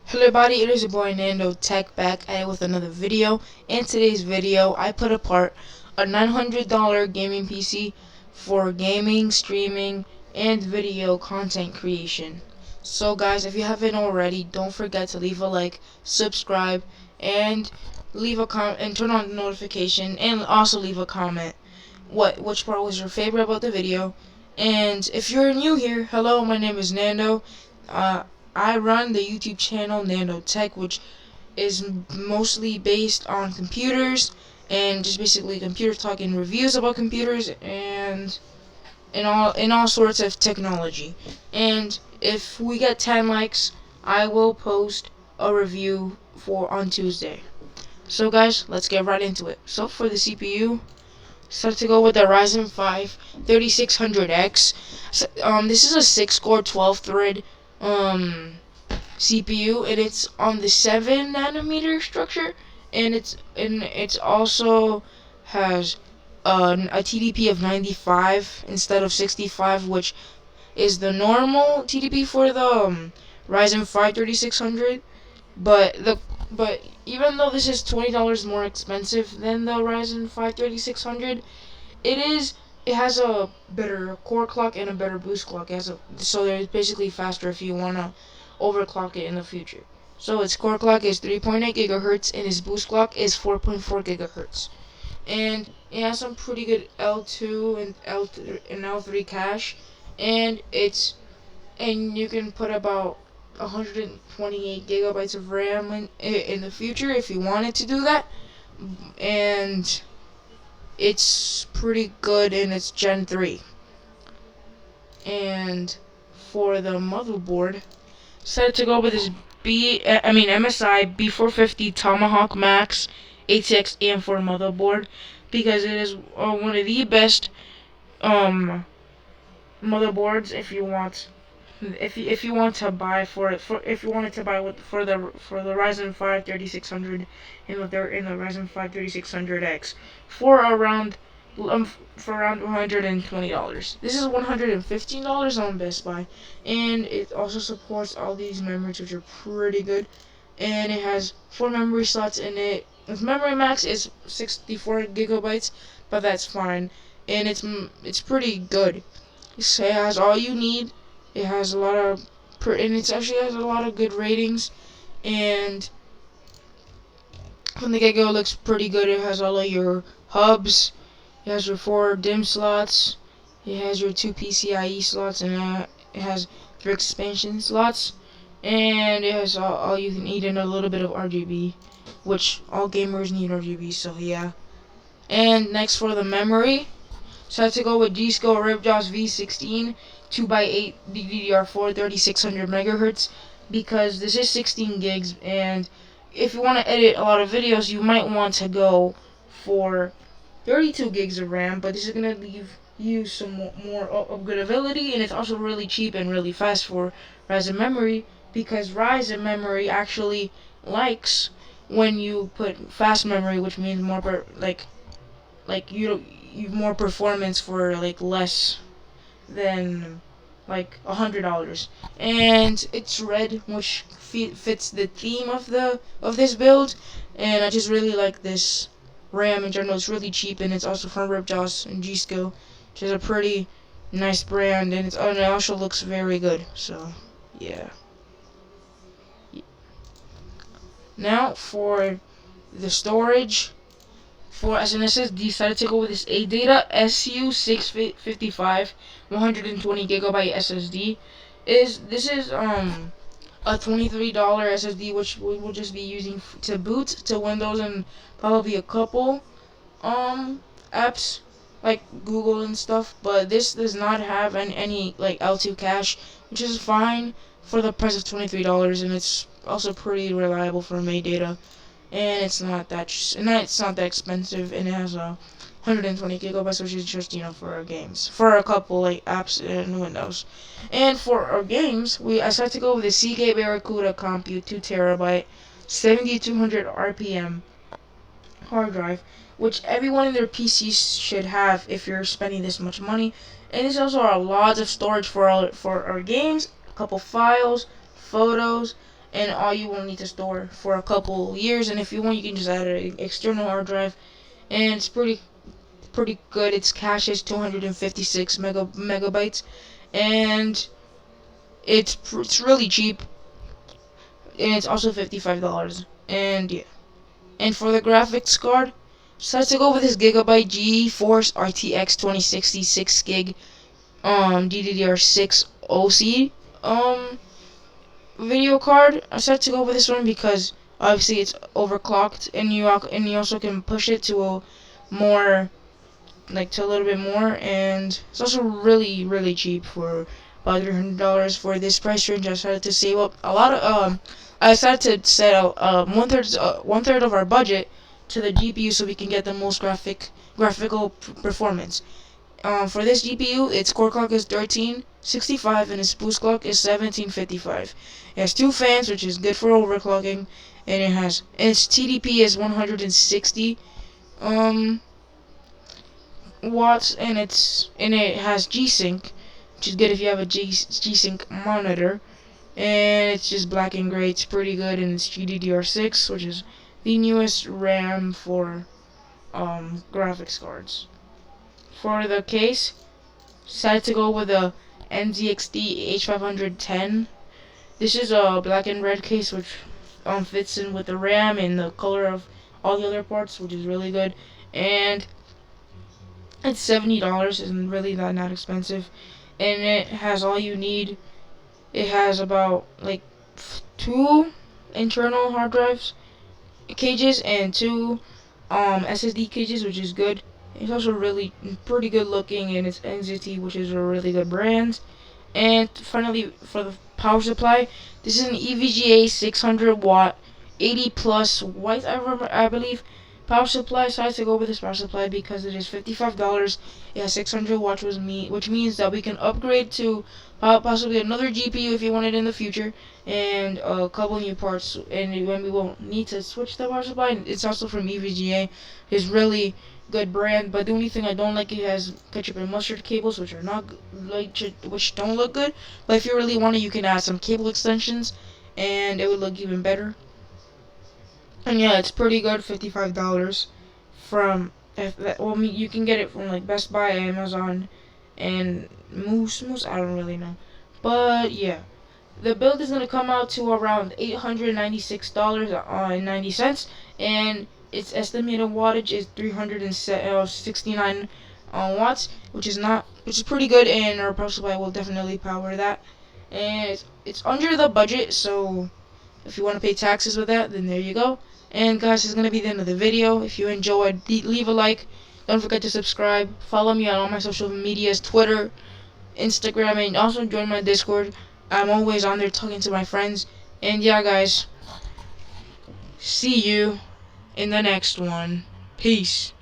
Hello everybody, it is your boy Nando Tech back at it with another video. In today's video, I put apart a $900 gaming PC for gaming, streaming, and video content creation. So guys, if you haven't already, don't forget to leave a like, subscribe, and leave a comment and turn on the notification, and also leave a comment. Which part was your favorite about the video? And if you're new here, hello, my name is Nando. I run the YouTube channel Nando Tech, which is mostly based on computers and just basically computer talk and reviews about computers and in all sorts of technology. And if we get 10 likes, I will post a review on Tuesday. So guys, let's get right into it. So for the CPU, start to go with the Ryzen 5 3600X. This is a 6-core 12-thread CPU, and it's on the 7 nanometer structure, and it's also has a TDP of 95 instead of 65, which is the normal TDP for the Ryzen 5 3600. But even though this is $20 more expensive than the Ryzen 5 3600, it has a better core clock and a better boost clock. So they're basically faster if you wanna overclock it in the future. So its core clock is 3.8 gigahertz and its boost clock is 4.4 gigahertz. And it has some pretty good L2 and L3 cache, and you can put about 128 gigabytes of RAM in the future if you wanted to do that. And it's pretty good in its Gen 3. And for the motherboard, decided to go with this MSI B450 Tomahawk Max ATX AM4 motherboard because it is one of the best motherboards if you want to buy for the Ryzen 5 3600 in the Ryzen 5 3600X for around $120. This is $115 on Best Buy, and it also supports all these memories, which are pretty good. And it has 4 memory slots in it. Its memory max is 64 gigabytes, but that's fine, and it's pretty good. It has all you need. It has and it actually has a lot of good ratings, and from the get-go, it looks pretty good. It has all of your hubs. It has your 4 DIMM slots. It has your 2 PCIe slots, and it has 3 expansion slots. And it has all you can need and a little bit of RGB, which all gamers need RGB, so yeah. And next for the memory, so I had to go with G-Skill Ripjaws V16 2x8 DDR4 3600 megahertz because this is 16 gigs, and if you want to edit a lot of videos, you might want to go for 32 gigs of RAM, but this is going to leave you some more upgradability, and it's also really cheap and really fast for Ryzen memory, because Ryzen memory actually likes when you put fast memory, which means more you more performance for less than $100. And it's red, which fits the theme of this build, and I just really like this RAM in general. It's really cheap, and it's also from Ripjaws and G-Skill, which is a pretty nice brand, and it also looks very good. So yeah. Now for the storage, as an SSD, decided to go with this ADATA SU655 120 gigabyte SSD. This is a $23 SSD, which we will just be using to boot to Windows and probably a couple apps like Google and stuff. But this does not have any L2 cache, which is fine for the price of $23, and it's also pretty reliable for ADATA. And it's not that expensive, and it has a 120 gigabytes, which is just for our games, for a couple apps in Windows. And for our games, I decided to go with the Seagate Barracuda Compute 2 terabyte 7200 RPM hard drive, which everyone in their PCs should have if you're spending this much money. And there's also a lot of storage for our games, a couple files, photos, and all you will need to store for a couple years. And if you want, you can just add an external hard drive, and it's pretty good. Its cache is 256 megabytes, and it's really cheap, and it's also $55. And yeah, and for the graphics card, so to go with this Gigabyte GeForce RTX 2060 6 gig DDR6 OC video card. I decided to go with this one because obviously it's overclocked, and you also can push it to a more, like, to a little bit more, and it's also really cheap for about $300 for this price range. I decided to save up a lot of I decided to set out one third of our budget to the GPU so we can get the most graphical performance. For this GPU, its core clock is 1365 and its boost clock is 1755. It has two fans, which is good for overclocking, and its TDP is 160 watts, and it has G-Sync, which is good if you have a G-Sync monitor, and it's just black and gray. It's pretty good, and it's GDDR6, which is the newest RAM for graphics cards. For the case, decided to go with a NZXT H510. This is a black and red case, which fits in with the RAM and the color of all the other parts, which is really good. And it's $70, isn't really not expensive, and it has all you need. It has about like 2 internal hard drives cages and 2 SSD cages, which is good. It's also really pretty good looking, and it's NZT, which is a really good brand. And finally, for the power supply, this is an EVGA 600 watt 80 plus white, I believe, power supply. So I had to go with this power supply because it is $55. It has 600 watts, which means that we can upgrade to possibly another GPU if you want it in the future, and a couple new parts. And when we won't need to switch the power supply, it's also from EVGA. It's really good brand, but the only thing I don't like, it has ketchup and mustard cables, which are not which don't look good. But if you really want it, you can add some cable extensions, and it would look even better. And yeah, it's pretty good. $55 from you can get it from like Best Buy, Amazon, and Moose. I don't really know, but yeah. The build is going to come out to around $896.90, and its estimated wattage is 369 watts, which is pretty good, and our power supply will definitely power that. And it's under the budget, so if you want to pay taxes with that, then there you go. And guys, this is going to be the end of the video. If you enjoyed, leave a like. Don't forget to subscribe. Follow me on all my social medias, Twitter, Instagram, and also join my Discord. I'm always on there talking to my friends. And yeah, guys, see you in the next one. Peace.